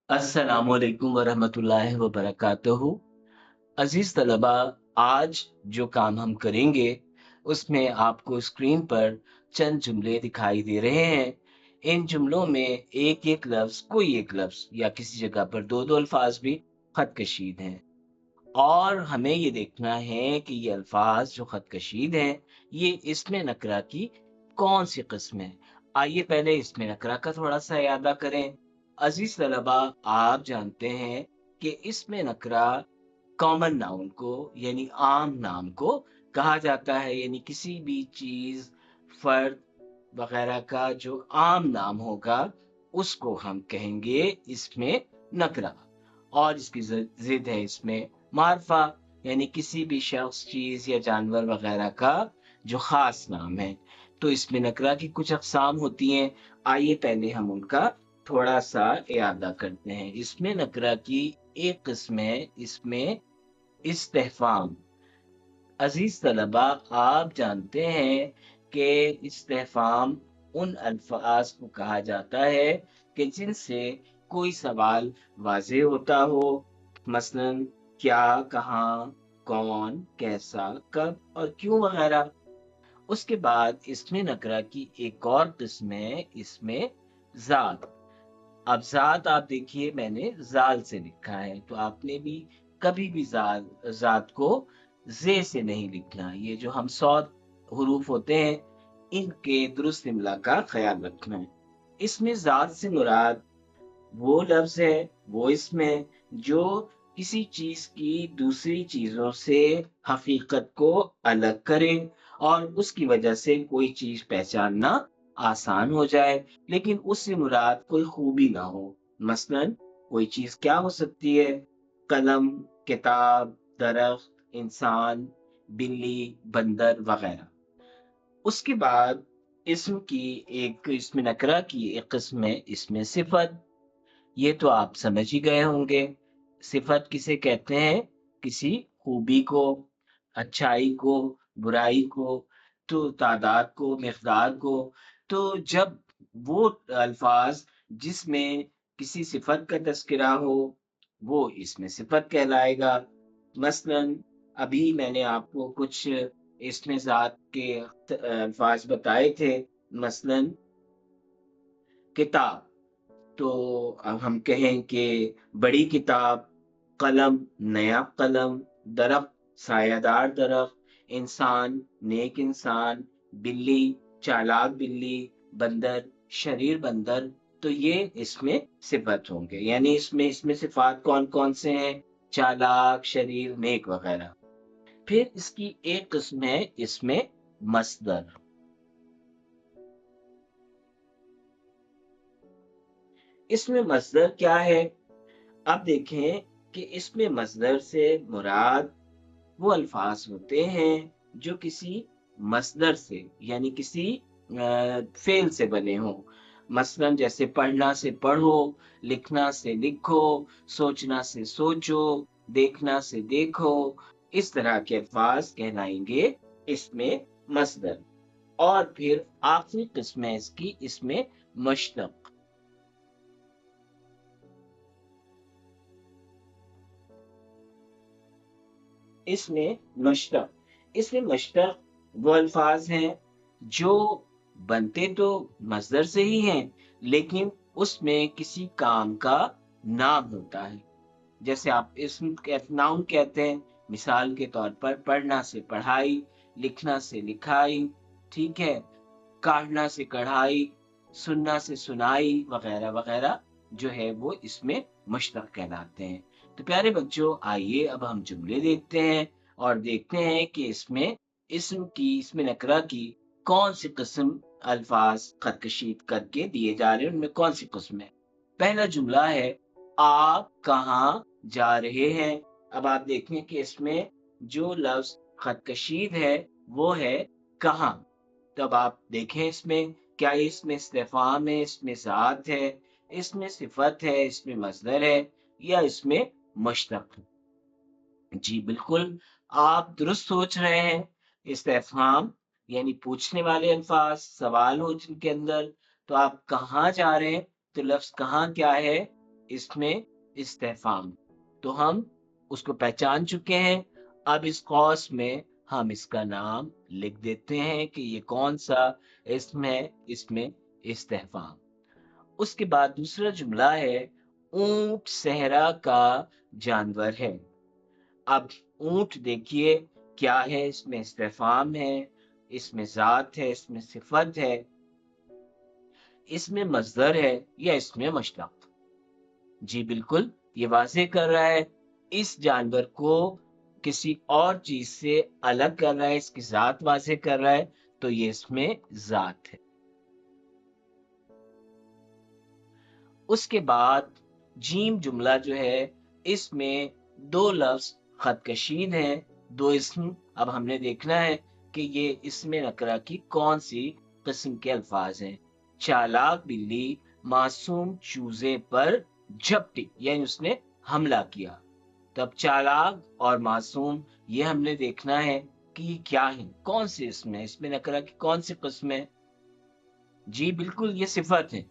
अस्सलामुअलैकुम वरहमतुल्लाहि वबरकातुहू। अजीज तलबा, आज जो काम हम करेंगे उसमें आपको स्क्रीन पर चंद जुमले दिखाई दे रहे हैं। इन जुमलों में एक एक लफ्ज, कोई एक लफ्ज या किसी जगह पर दो दो अल्फाज भी खत कशीद हैं और हमें ये देखना है कि ये अल्फाज जो खत कशीद हैं ये इसमें नकरा की कौन सी किस्म है। आइए पहले इसमें नकरा का थोड़ा सा यादा करें। अजीज तलबा, आप जानते हैं कि इसमें नकरा कॉमन नाउन को यानी आम नाम को कहा जाता है, यानी किसी भी चीज, फर्द वगैरह का जो आम नाम होगा उसको हम कहेंगे इसमें नकरा। और इसकी जिद है इसमें मारफा, यानी किसी भी शख्स, चीज या जानवर वगैरह का जो खास नाम है। तो इसमें नकरा की कुछ अकसाम होती हैं। आइए पहले हम उनका थोड़ा सा इयादा करते हैं। इसमें नकरा की एक किस्म है इसमें इस्तेफाम। अजीज तलबा, आप जानते हैं कि इस्तेफाम उन अल्फाज को कहा जाता है कि जिनसे कोई सवाल वाज़ेह होता हो, मसलन क्या, कहाँ, कौन, कैसा, कब और क्यों वगैरह। उसके बाद इसमें नकरा की एक और किस्म है इसमें ज़ात। अब ज़ात आप देखिए, मैंने ज़ाल से लिखा है तो आपने भी कभी भी ज़ात को ज़े से नहीं लिखना। ये जो हम सौत हुरूफ होते हैं इनके दुरुस्त इमला का ख्याल रखना है। इसमें ज़ात से मुराद वो लफ्ज़ है, वो इसम है जो किसी चीज़ की दूसरी चीज़ों से हकीकत को अलग करे और उसकी वजह से कोई चीज़ पहचानना आसान हो जाए, लेकिन उससे मुराद कोई खूबी ना हो। मसलन कोई चीज़ क्या हो सकती है? कलम, किताब, दरख्त, इंसान, बिल्ली, बंदर वगैरह। उसके बाद इस्म की एक, इसमें नकरा की एक किस्म है इसमें सिफत। ये तो आप समझ ही गए होंगे। सिफत किसे कहते हैं? किसी खूबी को, अच्छाई को, बुराई को, तो तादाद को, मिक़दार को। तो जब वो अल्फाज जिसमें किसी सिफत का तज़किरा हो, वो इसमें सिफत कहलाएगा। मसलन अभी मैंने आपको कुछ इसमें ज़ात के अल्फाज बताए थे। मसलन किताब, तो अब हम कहें कि बड़ी किताब, कलम, नया कलम, दरख्त, सायादार दरख्त, इंसान, नेक इंसान, बिल्ली, चालाक बिल्ली, बंदर, शरीर बंदर। तो ये इसमें सिफत होंगे, यानी इसमें इसमें सिफात कौन कौन से हैं? चालाक, शरीर, नेक वगैरह। फिर इसकी एक किस्म है इसमें मस्दर। इसमें मस्दर क्या है? अब देखें कि इसमें मस्दर से मुराद वो अल्फाज होते हैं जो किसी मस्दर से यानी किसी फेल से बने हों। मसलन जैसे पढ़ना से पढ़ो, लिखना से लिखो, सोचना से सोचो, देखना से देखो। इस तरह के अल्फाज कहलाएंगे इसमें मस्दर। और फिर आखिरी किस्म है इसकी इसमें मश्तक। इसमें मशतक इसमें मशतक वो अल्फाज हैं जो बनते तो मस्दर से ही हैं, लेकिन उसमें किसी काम का नाम होता है। जैसे आप नाउन कहते हैं, मिसाल के तौर पर पढ़ना से पढ़ाई, लिखना से लिखाई, ठीक है, काढ़ना से कढ़ाई, सुनना से सुनाई वगैरह वगैरह जो है वो इसमें मुश्तक कहलाते हैं। तो प्यारे बच्चों, आइए अब हम जुमले देखते हैं और देखते हैं कि इसमें इसमें नकरा की कौन सी किस्म अल्फाज खतकशीद करके दिए जा रहे हैं, उनमें कौन सी किस्म है। पहला जुमला है, आप कहाँ जा रहे हैं? अब आप देखें कि इसमें जो लफ्ज खतकशीद है वो है कहाँ। तब आप देखें इसमें क्या इसमें इस्तेफाम है, इसमें ज़ात है, इसमें सिफत है, इसमें मज़दर है या इसमें मुश्तक है? जी बिल्कुल, आप दुरुस्त सोच रहे हैं। इस्तेफाम यानी पूछने वाले अल्फाज, सवाल हो जिनके अंदर। तो आप कहाँ जा रहे हैं? तो लफ्ज़ कहाँ क्या है? اس میں استفہام، تو ہم اس کو پہچان چکے ہیں۔ اب اس قوس میں ہم اس کا نام لکھ دیتے ہیں کہ یہ کون سا اسم ہے، اس میں استفہام۔ اس کے بعد دوسرا جملہ ہے اونٹ صحرا کا جانور ہے۔ اب اونٹ دیکھیے کیا ہے، اس میں استفہام ہے، اس میں ذات ہے، اس میں صفت ہے، اس میں مصدر ہے یا اس میں مشتق؟ جی بالکل، یہ واضح کر رہا ہے اس جانور کو کسی اور چیز سے الگ کر رہا ہے، اس کی ذات واضح کر رہا ہے، تو یہ اس میں ذات ہے۔ اس کے بعد جیم جملہ جو ہے اس میں دو لفظ خط کشید ہیں، دو اسم۔ اب ہم نے دیکھنا ہے کہ یہ اسم نکرہ کی کون سی قسم کے الفاظ ہیں۔ چالاک بلی معصوم چوزے پر جھپٹی، یعنی اس نے حملہ کیا۔ تب چالاک اور معصوم یہ ہم نے دیکھنا ہے کہ یہ کیا ہے، کون سے اسم ہے، اسم نکرہ کی کون سی قسم ہے؟ جی بالکل، یہ صفت ہے،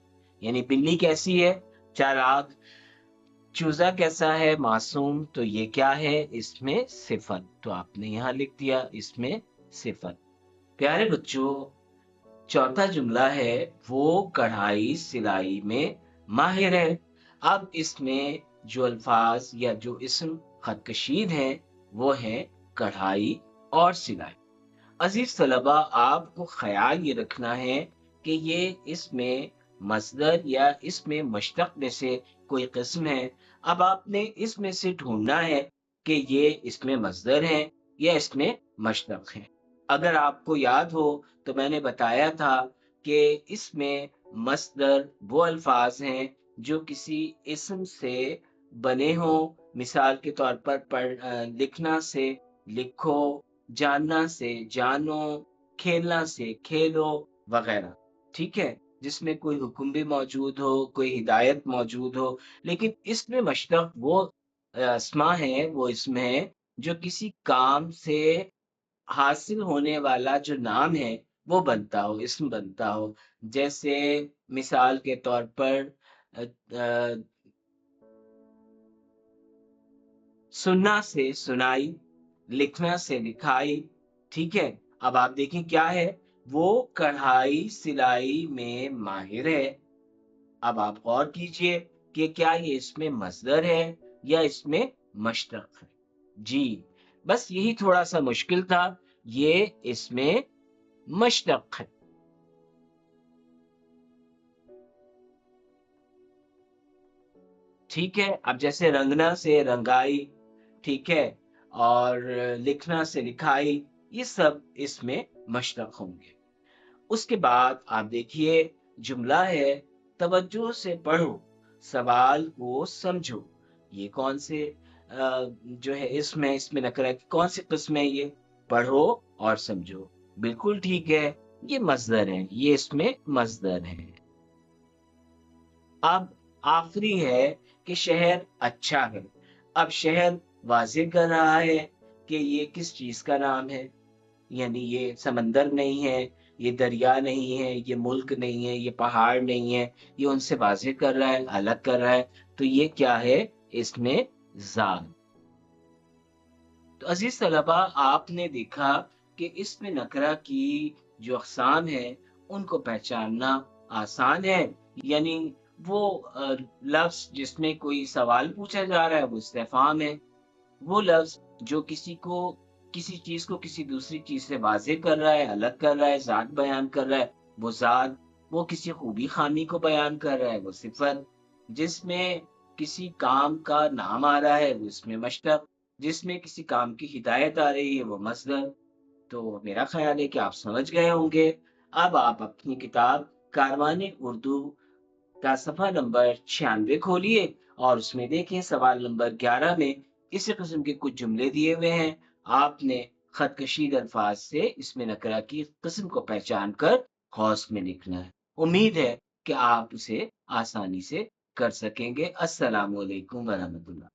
یعنی بلی کیسی ہے؟ چالاک۔ چوزا کیسا ہے؟ معصوم۔ تو یہ کیا ہے؟ اس میں صفت، تو آپ نے یہاں لکھ دیا اس میں صفت۔ پیارے بچوں، چوتھا جملہ ہے وہ کڑھائی سلائی میں ماہر ہے۔ اب اس میں جو الفاظ یا جو اسم خط کشید ہیں وہ ہیں کڑھائی اور سلائی۔ عزیز طلبہ، آپ کو خیال یہ رکھنا ہے کہ یہ اس میں مصدر یا اس میں مشتق میں سے کوئی قسم ہے۔ اب آپ نے اس میں سے ڈھونڈنا ہے کہ یہ اس میں مصدر ہے یا اس میں مشتق ہے۔ اگر آپ کو یاد ہو تو میں نے بتایا تھا کہ اس میں مصدر وہ الفاظ ہیں جو کسی اسم سے بنے ہوں، مثال کے طور پر لکھنا سے لکھو، جاننا سے جانو، کھیلنا سے کھیلو وغیرہ، ٹھیک ہے، جس میں کوئی حکم بھی موجود ہو، کوئی ہدایت موجود ہو۔ لیکن اس میں مشتق وہ اسما ہے، وہ اسم ہے جو کسی کام سے حاصل ہونے والا جو نام ہے وہ بنتا ہو، اسم بنتا ہو۔ جیسے مثال کے طور پر سننا سے سنائی، لکھنا سے لکھائی، ٹھیک ہے۔ اب آپ دیکھیں کیا ہے، وہ کڑھائی سلائی میں ماہر ہے۔ اب آپ غور کیجئے کہ کیا یہ اس میں مصدر ہے یا اس میں مشتق ہے؟ جی، بس یہی تھوڑا سا مشکل تھا، یہ اس میں مشتق ہے۔ ٹھیک ہے، اب جیسے رنگنا سے رنگائی، ٹھیک ہے، اور لکھنا سے لکھائی، یہ سب اس میں مشتق ہوں گے۔ اس کے بعد آپ دیکھیے جملہ ہے توجہ سے پڑھو، سوال کو سمجھو۔ یہ کون سے جو ہے اس میں نکرہ کی کون سی قسم ہے؟ یہ پڑھو اور سمجھو، بالکل ٹھیک ہے، یہ مصدر ہے، یہ اس میں مصدر ہے۔ اب آخری ہے کہ شہر اچھا ہے۔ اب شہر واضح کر رہا ہے کہ یہ کس چیز کا نام ہے، یعنی یہ سمندر نہیں ہے، یہ دریا نہیں ہے، یہ ملک نہیں ہے، یہ پہاڑ نہیں ہے، یہ ان سے واضح کر رہا ہے، الگ کر رہا ہے، تو یہ کیا ہے؟ اس میں ذات۔ تو عزیز طلبہ، آپ نے دیکھا کہ اس میں نکرہ کی جو اقسام ہیں ان کو پہچاننا آسان ہے، یعنی وہ لفظ جس میں کوئی سوال پوچھا جا رہا ہے وہ استفہام ہے، وہ لفظ جو کسی چیز کو کسی دوسری چیز سے واضح کر رہا ہے، الگ کر رہا ہے، ذات بیان کر رہا ہے، وہ ذات، وہ کسی خوبی خامی کو بیان کر رہا ہے وہ صفت، جس میں کسی کام کا نام آ رہا ہے وہ اس میں مشتق، جس میں کسی کام کی ہدایت آ رہی ہے وہ مصدر۔ تو میرا خیال ہے کہ آپ سمجھ گئے ہوں گے۔ اب آپ اپنی کتاب کاروان اردو کا صفحہ نمبر 96 کھولیے اور اس میں دیکھیں سوال نمبر 11 میں اسی قسم کے کچھ جملے دیے ہوئے ہیں۔ آپ نے خط کشید الفاظ سے اس میں نکرہ کی قسم کو پہچان کر قوس میں لکھنا ہے۔ امید ہے کہ آپ اسے آسانی سے کر سکیں گے۔ السلام علیکم ورحمۃ اللہ۔